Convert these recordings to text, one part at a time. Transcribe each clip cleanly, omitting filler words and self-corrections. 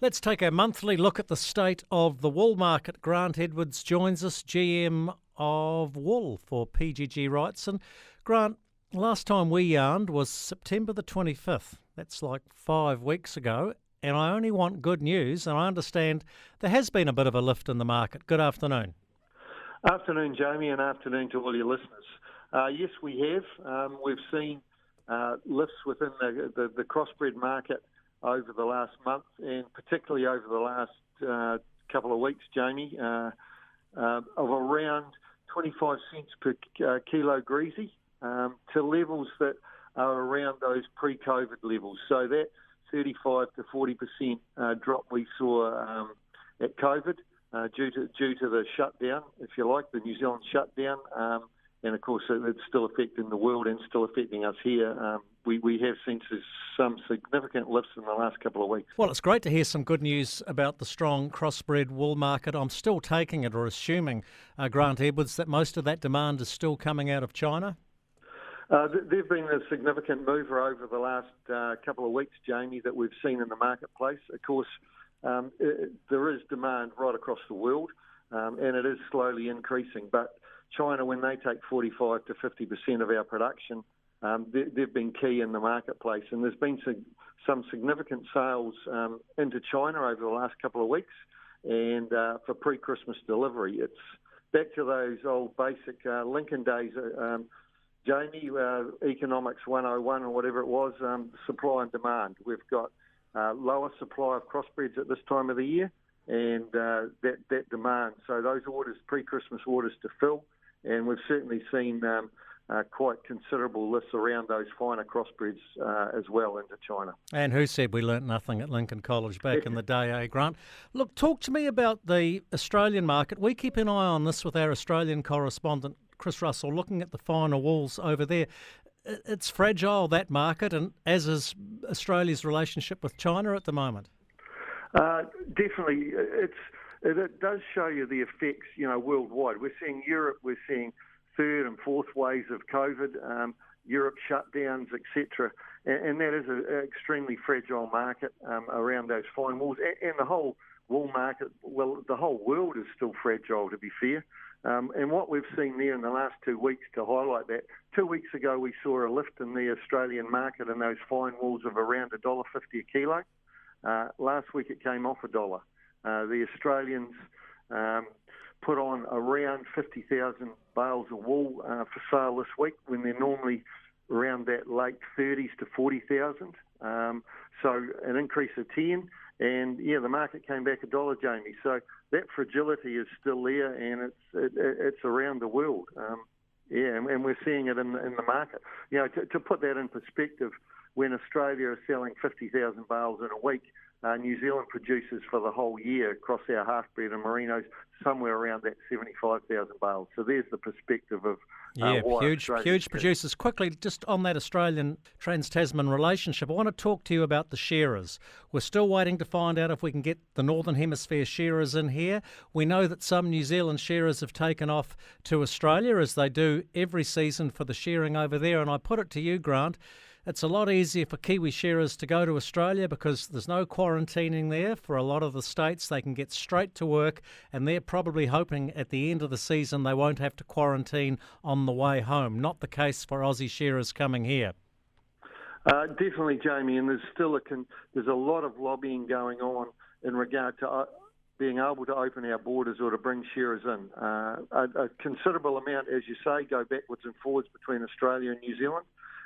Let's take a monthly look at the state of the wool market. Grant Edwards joins us, GM of wool for PGG Wrightson. Grant, last time we yarned was September the 25th. That's like 5 weeks ago, and I only want good news, and I understand there has been a bit of a lift in the market. Good afternoon. Afternoon, Jamie, and afternoon to all your listeners. Yes, we have. We've seen lifts within the crossbred market over the last month, and particularly over the last couple of weeks, Jamie, of around 25 cents per kilo greasy to levels that are around those pre-COVID levels. So that 35 to 40% drop we saw at COVID due to the shutdown, if you like, the New Zealand shutdown. And, of course, it's still affecting the world and still affecting us here. We have seen some significant lifts in the last couple of weeks. Well, it's great to hear some good news about the strong crossbred wool market. I'm still taking it or assuming, Grant Edwards, that most of that demand is still coming out of China? There's been a significant mover over the last couple of weeks, Jamie, that we've seen in the marketplace. Of course, there is demand right across the world, and it is slowly increasing. But China, when they take 45 to 50% of our production, they've been key in the marketplace. And there's been some significant sales into China over the last couple of weeks, and for pre-Christmas delivery. It's back to those old basic Lincoln days, Jamie, Economics 101 or whatever it was, supply and demand. We've got lower supply of crossbreds at this time of the year, and that demand. So those orders, pre-Christmas orders to fill, and we've certainly seen quite considerable lifts around those finer crossbreds as well into China. And who said we learnt nothing at Lincoln College back in the day, eh, Grant? Look, talk to me about the Australian market. We keep an eye on this with our Australian correspondent, Chris Russell, looking at the finer wools over there. It's fragile, that market, and as is Australia's relationship with China at the moment. Definitely. It does show you the effects, worldwide. We're seeing Europe, we're seeing third and fourth waves of COVID, Europe shutdowns, etc. And that is an extremely fragile market around those fine wools. And the whole wool market, well, the whole world is still fragile, to be fair. And what we've seen there in the last 2 weeks to highlight that, 2 weeks ago we saw a lift in the Australian market in those fine wools of around $1.50 a kilo. Last week it came off $1. The Australians put on around 50,000 bales of wool for sale this week when they're normally around that late 30s to 40,000. So an increase of 10. And, the market came back $1, Jamie. So that fragility is still there, and it's around the world. And we're seeing it in the market. To put that in perspective, when Australia is selling 50,000 bales in a week, New Zealand produces for the whole year across our half-bred and merinos somewhere around that 75,000 bales. So there's the perspective of huge producers. Quickly, just on that Australian Trans-Tasman relationship, I want to talk to you about the shearers. We're still waiting to find out if we can get the Northern Hemisphere shearers in here. We know that some New Zealand shearers have taken off to Australia, as they do every season for the shearing over there. And I put it to you, Grant, it's a lot easier for Kiwi shearers to go to Australia because there's no quarantining there. For a lot of the states, they can get straight to work, and they're probably hoping at the end of the season they won't have to quarantine on the way home. Not the case for Aussie shearers coming here. Definitely, Jamie, and there's still there's a lot of lobbying going on in regard to being able to open our borders or to bring shearers in. A considerable amount, as you say, go backwards and forwards between Australia and New Zealand.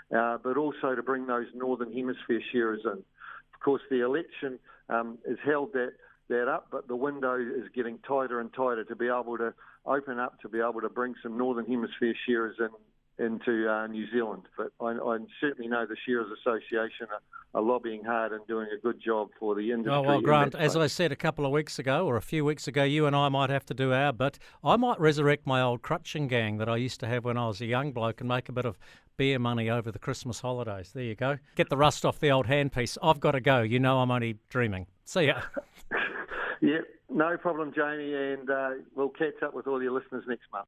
But also to bring those Northern Hemisphere shearers in. Of course, the election has held that up, but the window is getting tighter and tighter to be able to open up, to be able to bring some Northern Hemisphere shearers into New Zealand. But I certainly know the Shearers Association are lobbying hard and doing a good job for the industry. Oh, well, Grant, as I said a couple of weeks ago, or a few weeks ago, you and I might have to do our bit. I might resurrect my old crutching gang that I used to have when I was a young bloke and make a bit of beer money over the Christmas holidays. There you go. Get the rust off the old handpiece. I've got to go. I'm only dreaming. See ya. Yeah, no problem, Jamie, and we'll catch up with all your listeners next month.